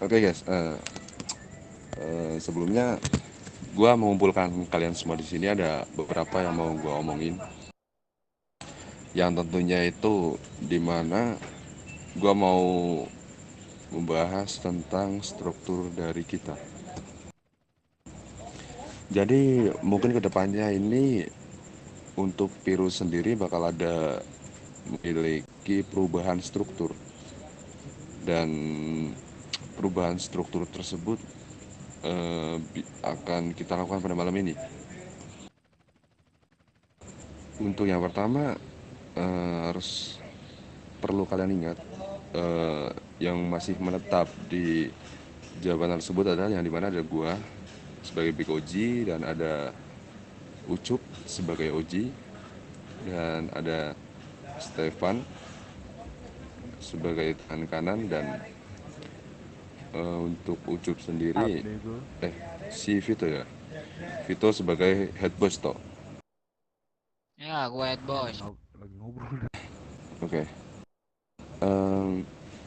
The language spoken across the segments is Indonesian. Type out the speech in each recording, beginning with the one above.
Oke guys, sebelumnya gue mengumpulkan kalian semua di sini ada beberapa yang mau gue omongin, yang tentunya itu dimana gue mau membahas tentang struktur dari kita. Jadi mungkin kedepannya ini untuk virus sendiri bakal ada memiliki perubahan struktur, dan perubahan struktur tersebut akan kita lakukan pada malam ini. Untuk yang pertama, harus perlu kalian ingat, yang masih menetap di jabatan tersebut adalah yang dimana ada gua sebagai Big OG, dan ada Ucup sebagai OG, dan ada Stefan sebagai tangan kanan, dan untuk Ucup sendiri si Vito ya, Vito sebagai head boss toh. Ya, gue head boss. Lagi ngobrol. Oke.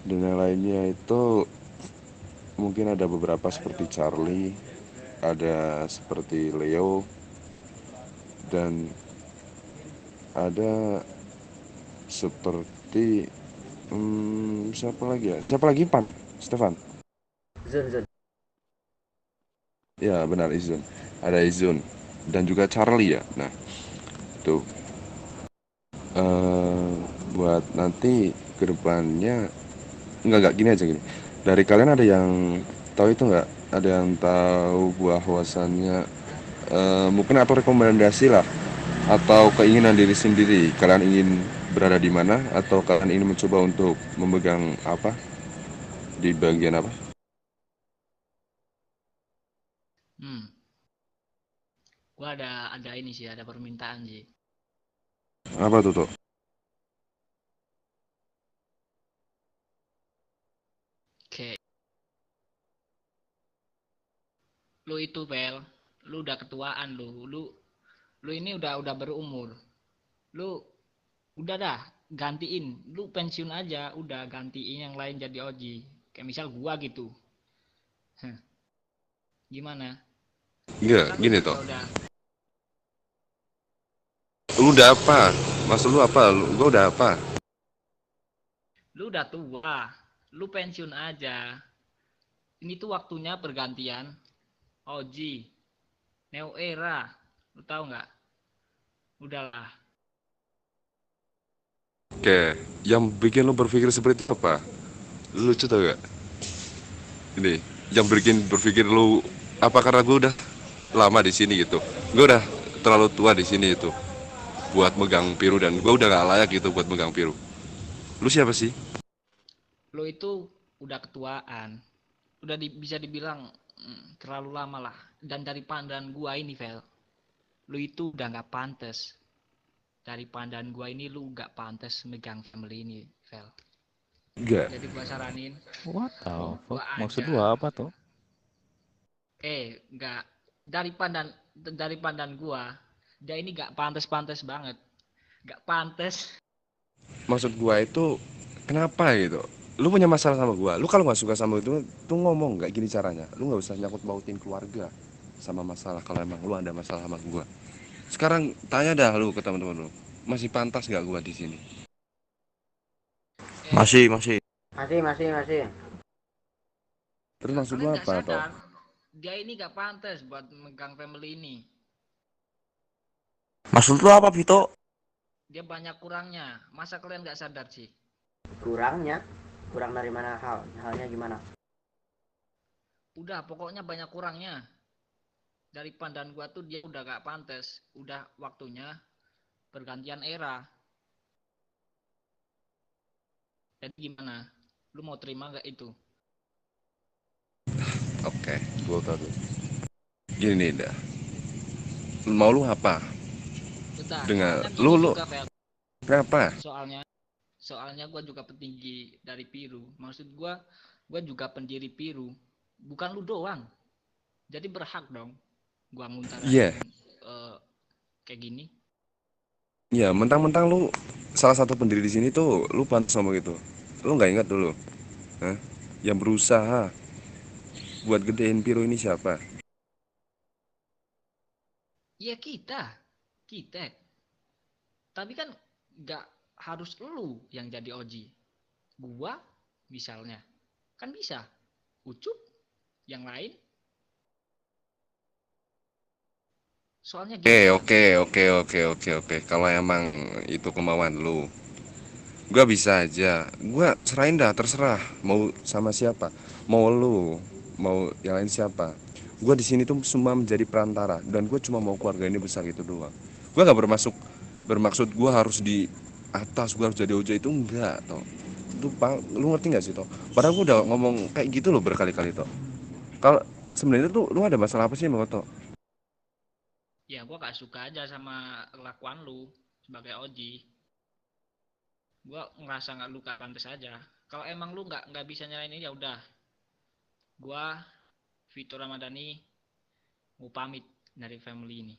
Dan yang lainnya itu mungkin ada beberapa seperti Charlie, ada seperti Leo, dan ada seperti siapa lagi ya? Siapa lagi, Pan? Stefan? Zun. Ya benar, Izun. Ada Izun dan juga Charlie ya. Nah itu eh buat nanti kedepannya, nggak gini aja gini. Dari kalian ada yang tahu itu nggak? Ada yang tahu bahwasannya mungkin atau rekomendasi lah, atau keinginan diri sendiri, kalian ingin berada di mana, atau kalian ingin mencoba untuk memegang apa di bagian apa? Hmm, gue ada ini sih, ada permintaan sih. Apa tuh tuh? Oke, lu itu Pel, lu udah ketuaan lu ini udah berumur. Lu udah dah gantiin, lu pensiun aja, udah gantiin yang lain jadi Oji. Kayak misal gua gitu. Heh, gimana? Iya, Kan lu gini juga toh. udah Lu udah apa? Maksud lu apa? Gua udah apa? lu udah tua. Lu pensiun aja. Ini tuh waktunya pergantian Oji, Neo Era. Lu tahu nggak? Udahlah. Oke, yang bikin lu berpikir seperti itu apa? Lu lucu tau gak? Ini, yang bikin berpikir lu apa, karena gue udah lama di sini gitu. Gue udah terlalu tua di sini itu buat megang piru, dan gue udah gak layak gitu buat megang piru. Lu siapa sih? Lu itu udah ketuaan. Udah bisa dibilang terlalu lama lah. Dan dari pandangan gua ini, Vel, lu itu udah nggak pantas. Dari pandangan gua ini lu nggak pantas megang family ini, Vel. Enggak. Jadi gua saranin, What the fuck? gua Maksud aja. lu apa tuh? Nggak, dari pandangan gua, dia ini nggak pantas banget, nggak pantas. Maksud gue itu kenapa gitu? Lu punya masalah sama gue. Lu kalau nggak suka sama itu tuh ngomong, nggak gini caranya. Lu nggak usah nyangkut pautin keluarga sama masalah kalau emang lu ada masalah sama gue. Sekarang tanya dah lu ke teman-teman lu, masih pantas nggak gue di sini? Eh, Masih. Masih. Terus Kak, maksud lu kalian nggak apa toh? sadar dia ini nggak pantas buat megang family ini. Maksud lu apa, Vito? Dia banyak kurangnya. Masa kalian nggak sadar sih? Kurangnya? Kurang dari mana halnya gimana? Udah, pokoknya banyak kurangnya. Dari pandangan gua tuh dia udah gak pantas. Udah waktunya pergantian era. Jadi gimana? Lu mau terima gak itu? Oke, gue tahu. Gini nih dah. Mau lu apa? Udah, Dengan soalnya lu gini lu juga, Vel. kenapa? Soalnya gua juga petinggi dari Piru. Maksud gua juga pendiri Piru. Bukan lu doang. Jadi berhak dong gua Iya, nguntarain kayak gini. iya. Mentang-mentang lu salah satu pendiri di sini tuh, lu pantas ngomong gitu. Lu nggak ingat dulu? Hah? Yang berusaha buat gedein Piro ini siapa? Ya kita. Tapi kan nggak harus lu yang jadi Oji. Gua misalnya, kan bisa. Ucup, yang lain. Soalnya gini, Bel. Oke. Kalau emang itu kemauan lu, gua bisa aja. Gua serahin dah, terserah. Mau sama siapa? Mau lu, mau yang lain siapa? Gua di sini tuh cuma menjadi perantara dan gue cuma mau keluarga ini besar itu doang. Gua nggak bermaksud gua harus di atas, gua harus jadi OJ itu enggak, toh. Itu lu ngerti nggak sih, toh? Padahal gua udah ngomong kayak gitu loh berkali-kali, toh. Kalau sebenarnya tuh lu ada masalah apa sih sama Toh? Ya gua gak suka aja sama kelakuan lu sebagai Oji. Gua ngerasa nggak lu gak pantas aja. Kalau emang lu nggak bisa nyalain ini ya udah. Gua Vito Ramadhani mau pamit dari family ini.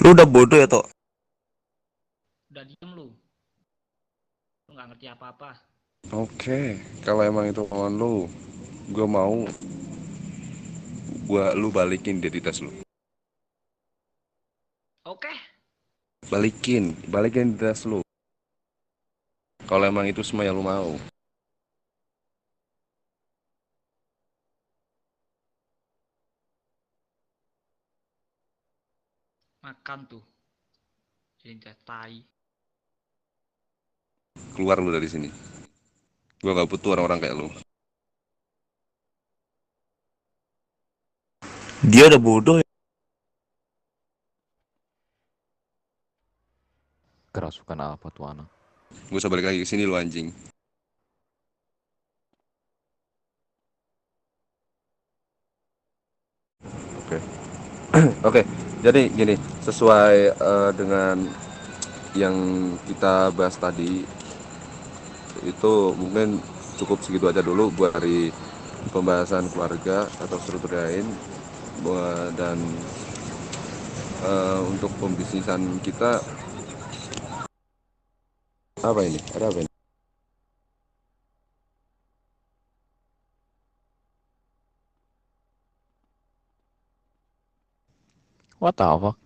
Lu udah bodoh ya, Tok? Udah diem lu. Lu nggak ngerti apa-apa. Oke, kalau emang itu kemauan lu, gue mau lu balikin identitas lu. Oke, Balikin identitas lu. Kalau emang itu semua yang lu mau. makan tuh. Jadi tai. Keluar lu dari sini. Gue gak butuh orang-orang kayak lu. Dia udah bodoh ya. Kerasukan apa tuh anak? Gue usah balik lagi ke sini lu anjing. Oke. Oke. Jadi gini, sesuai dengan yang kita bahas tadi, itu mungkin cukup segitu aja dulu buat dari pembahasan keluarga atau struktur lain. Dan untuk pembisnisan kita apa ini? Ada apa ini? What the fuck?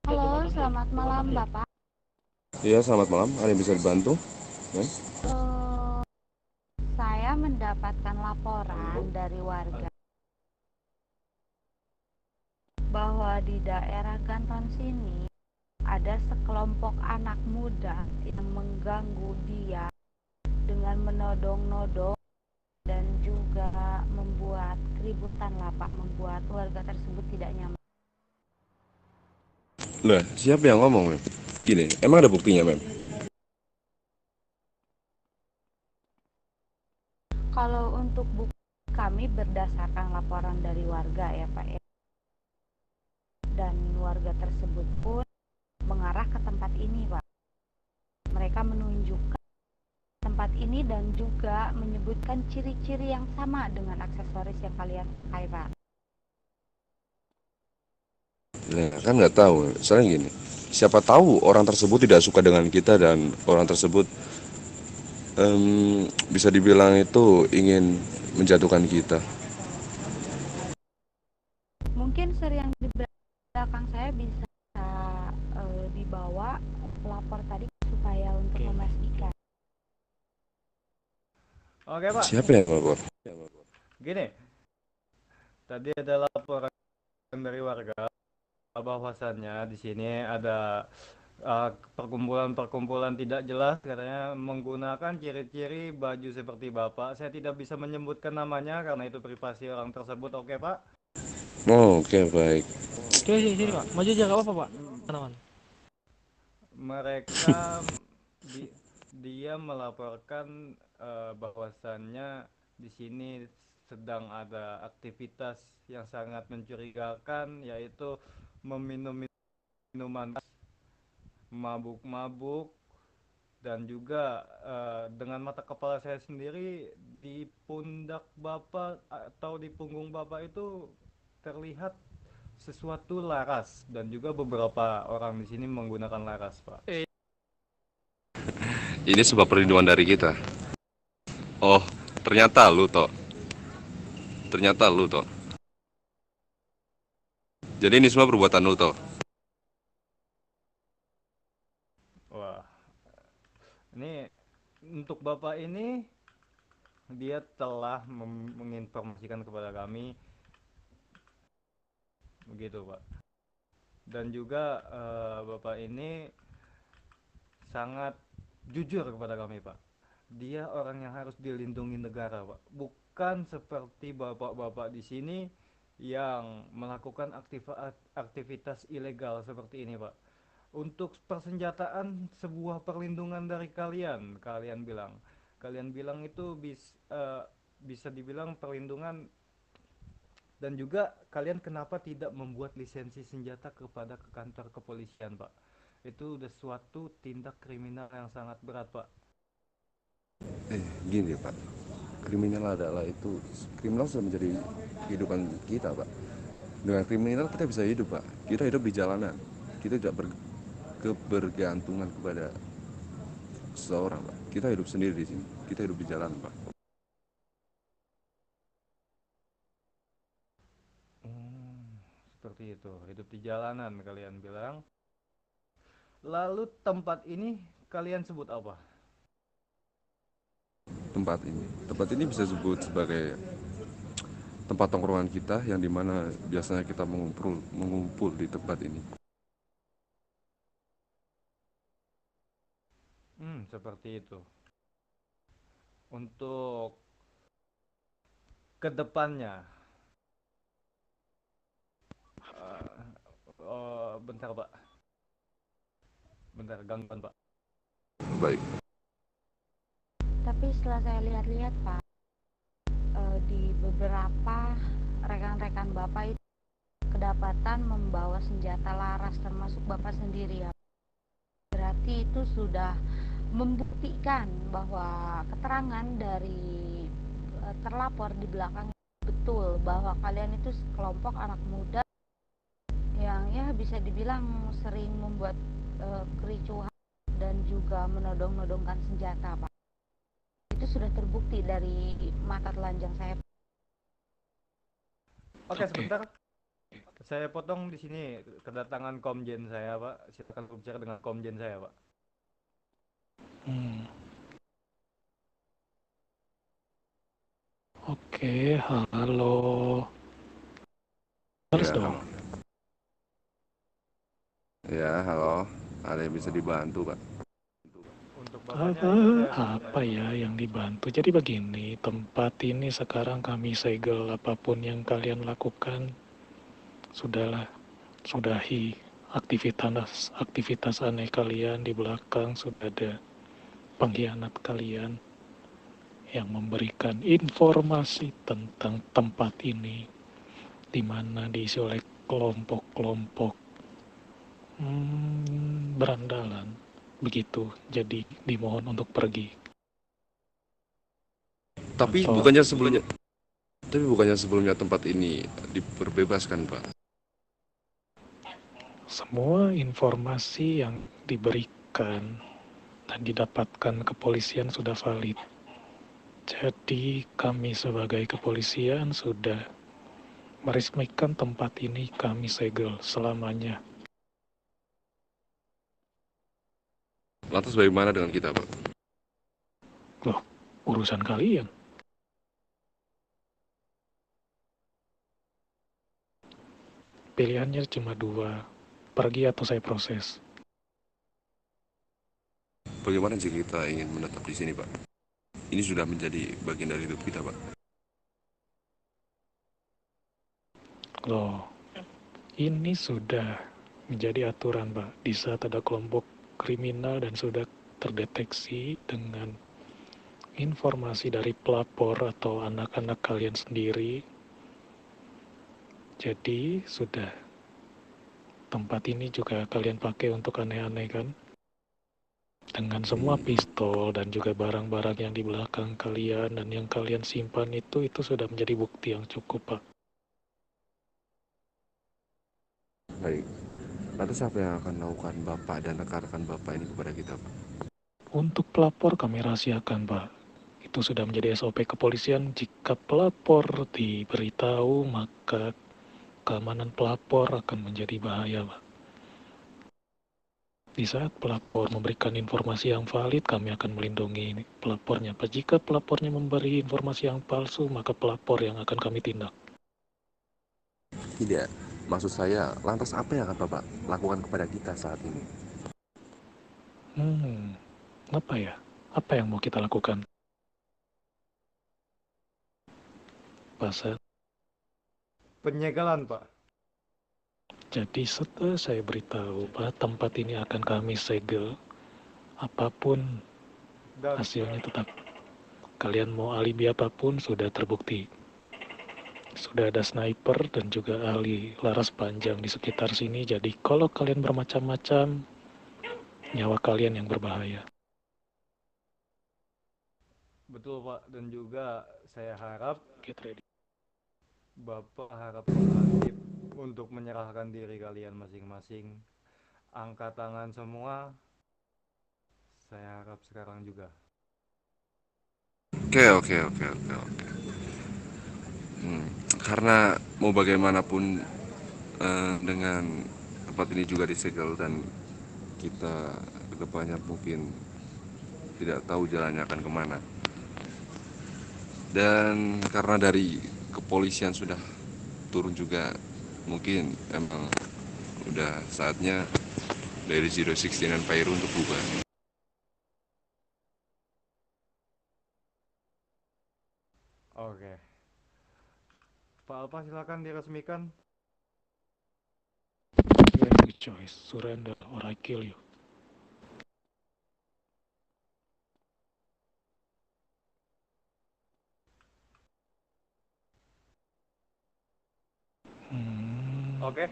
Halo, selamat malam Bapak. Iya, selamat malam. Ada yang bisa dibantu? Kan? Saya mendapatkan laporan dari warga bahwa di daerah Ganton sini ada sekelompok anak muda yang mengganggu dia dengan menodong-nodong dan juga membuat keributan lah Pak, membuat warga tersebut tidak nyaman. Lah, siapa yang ngomong, Mem? Gini, emang ada buktinya, Mem? Kalau untuk bukti kami berdasarkan laporan dari warga ya Pak ya. Dan warga tersebut pun mengarah ke tempat ini Pak. Mereka menunjukkan tempat ini dan juga menyebutkan ciri-ciri yang sama dengan aksesoris yang kalian pakai Pak. Nah, kan nggak tahu. Soalnya gini, siapa tahu orang tersebut tidak suka dengan kita dan orang tersebut bisa dibilang itu ingin menjatuhkan kita. Mungkin seri yang di belakang saya bisa dibawa pelapor tadi supaya untuk memastikan. Oke Pak, Siapa yang ngomong? gini, tadi ada laporan dari warga bahwasannya di sini ada perkumpulan-perkumpulan tidak jelas katanya menggunakan ciri-ciri baju seperti Bapak. Saya tidak bisa menyebutkan namanya karena itu privasi orang tersebut. Oke Pak? Oh, oke, baik. Oke, sini Pak. Maju aja nggak apa-apa Pak. Teman. Mereka dia melaporkan bahwasannya di sini sedang ada aktivitas yang sangat mencurigakan, yaitu meminum minuman mabuk-mabuk, dan juga dengan mata kepala saya sendiri di pundak Bapak atau di punggung Bapak itu terlihat sesuatu laras dan juga beberapa orang di sini menggunakan laras, Pak. Ini sebuah perlindungan dari kita. Oh, ternyata lu toh. Ternyata lu toh. Jadi ini semua perbuatan lu toh. Wah, ini untuk Bapak ini dia telah menginformasikan kepada kami begitu, Pak. Dan juga Bapak ini sangat jujur kepada kami, Pak. Dia orang yang harus dilindungi negara, Pak. Bukan seperti bapak-bapak di sini yang melakukan aktivitas ilegal seperti ini, Pak. Untuk persenjataan sebuah perlindungan dari kalian, kalian bilang itu bisa dibilang perlindungan, dan juga kalian kenapa tidak membuat lisensi senjata kepada kantor kepolisian, Pak? Itu udah suatu tindak kriminal yang sangat berat, Pak. Gini Pak, kriminal sudah menjadi kehidupan kita Pak. Dengan kriminal kita bisa hidup Pak. Kita hidup di jalanan. Kita tidak bergantungan kepada seseorang Pak. Kita hidup sendiri di sini. Kita hidup di jalan Pak. Seperti itu, hidup di jalanan kalian bilang. Lalu tempat ini kalian sebut apa? Tempat ini bisa disebut sebagai tempat tongkrongan kita, yang dimana biasanya kita mengumpul di tempat ini. Seperti itu. Untuk kedepannya, bentar Pak, bentar gangguan Pak. Baik. Tapi setelah saya lihat-lihat Pak, di beberapa rekan-rekan Bapak itu kedapatan membawa senjata laras, termasuk Bapak sendiri ya. Berarti itu sudah membuktikan bahwa keterangan dari terlapor di belakang betul bahwa kalian itu sekelompok anak muda yang ya bisa dibilang sering membuat kericuhan dan juga menodong-nodongkan senjata, Pak. Itu sudah terbukti dari mata telanjang saya. Oke, sebentar. Saya potong di sini kedatangan komjen saya, Pak. Silakan berbicara dengan komjen saya, Pak. Oke, halo. Harus Ya, dong. Ya, halo. Ada yang bisa dibantu Pak? Untuk bapaknya Apa ya yang dibantu? Jadi begini, tempat ini sekarang kami segel, apapun yang kalian lakukan, sudahlah, sudahi aktivitas aneh kalian. Di belakang sudah ada pengkhianat kalian yang memberikan informasi tentang tempat ini, di mana diisi oleh kelompok-kelompok berandalan. Begitu, jadi dimohon untuk pergi. Tapi Atau- bukannya sebelumnya tempat ini diperbebaskan Pak? Semua informasi yang diberikan dan didapatkan kepolisian sudah valid. Jadi kami sebagai kepolisian sudah meresmikan tempat ini kami segel selamanya. Lantas bagaimana dengan kita Pak? Loh, urusan kalian. Pilihannya cuma dua, pergi atau saya proses. Bagaimana jika kita ingin menetap di sini Pak? Ini sudah menjadi bagian dari hidup kita Pak. Loh, ini sudah menjadi aturan, Pak. Di saat ada kelompok kriminal dan sudah terdeteksi dengan informasi dari pelapor atau anak-anak kalian sendiri, jadi sudah tempat ini juga kalian pakai untuk aneh-aneh kan? Dengan semua pistol dan juga barang-barang yang di belakang kalian dan yang kalian simpan itu sudah menjadi bukti yang cukup, Pak. Baik. Lantas apa yang akan dilakukan Bapak dan rekan-rekan Bapak ini kepada kita, Pak? Untuk pelapor kami rahasiakan, Pak. Itu sudah menjadi SOP kepolisian. Jika pelapor diberitahu, maka keamanan pelapor akan menjadi bahaya, Pak. Di saat pelapor memberikan informasi yang valid, kami akan melindungi pelapornya, Pak. Jika pelapornya memberi informasi yang palsu, maka pelapor yang akan kami tindak. Tidak, maksud saya, lantas apa yang akan Bapak lakukan kepada kita saat ini? Apa ya? Apa yang mau kita lakukan? Pasal. Penyegelan, Pak. Jadi setelah saya beritahu Pak, tempat ini akan kami segel, apapun Dan hasilnya tetap. Kalian mau alibi apapun sudah terbukti. Sudah ada sniper dan juga ahli laras panjang di sekitar sini, jadi kalau kalian bermacam-macam, nyawa kalian yang berbahaya. betul, Pak, dan juga saya harap Get ready. Bapak harap kooperatif untuk menyerahkan diri kalian masing-masing. Angkat tangan semua. Saya harap sekarang juga. Oke. Karena mau bagaimanapun dengan tempat ini juga disegel dan kita kedepannya mungkin tidak tahu jalannya akan kemana. Dan karena dari kepolisian sudah turun juga, mungkin emang udah saatnya dari 016 dan Pairu untuk bubar. Oke. Pak Alpa, silakan diresmikan. You have a choice, surrender or I kill you. Oke.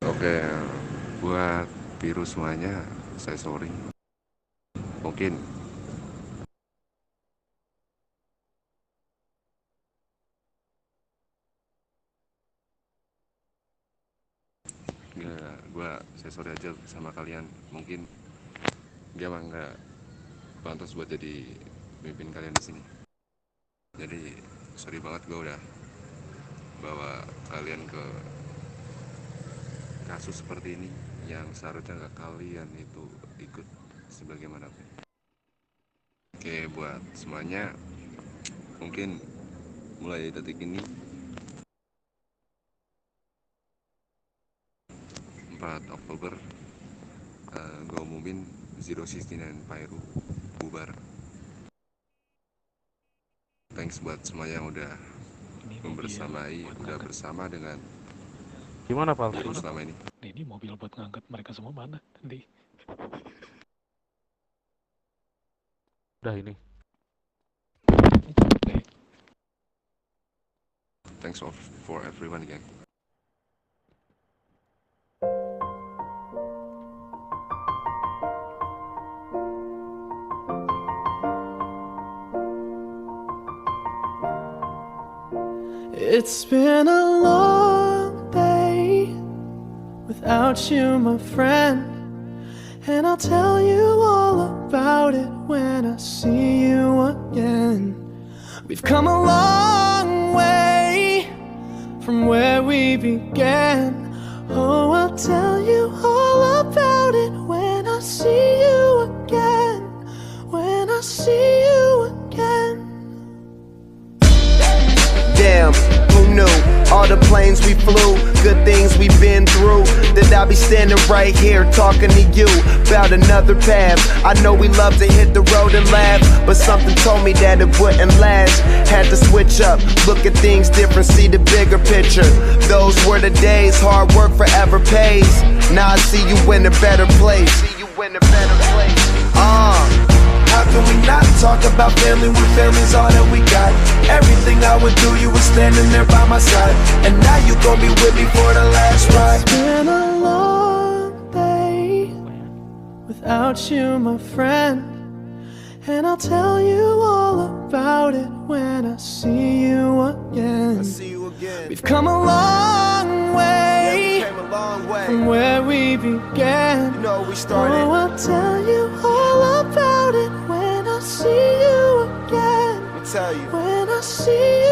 Oke, buat virus semuanya, saya sorry. Mungkin saya sorry aja sama kalian. Mungkin dia mah nggak pantas buat jadi pemimpin kalian di sini. Jadi sorry banget gue udah bawa kalian ke kasus seperti ini yang seharusnya nggak kalian itu ikut sebagaimanapun. Oke, buat semuanya, mungkin mulai detik ini 4 Oktober gue umumin 016 dan Pairu bubar. Thanks buat semua yang udah membersamai, udah bersama dengan Gimana, Pal? Pairu selama ini. Ini mobil buat ngangkat mereka semua mana? Di. Udah ini. Thanks for everyone again. It's been a long day without you, my friend, and I'll tell you all about it when I see you again. We've come a long way from where we began. Oh, I'll tell you all about it when I see you again. When I see you again. Damn, who knew? All the planes we flew, good things we've been through, that I'll be standing right here talking to you about another path. I know we love to hit the road and laugh, but something told me that it wouldn't last. Had to switch up, look at things different, see the bigger picture. Those were the days, hard work forever pays. Now I see you in a better place. How can we not talk about family when family's all that we got? Everything I would do, you were standing there by my side, and now you gon' be with me for the last ride. It's been a long day without you, my friend, and I'll tell you all about it when I see you again. We've come a long way, from where we began. You know we started. Oh, I'll tell you all about it when I see you again. Let me tell you. When I see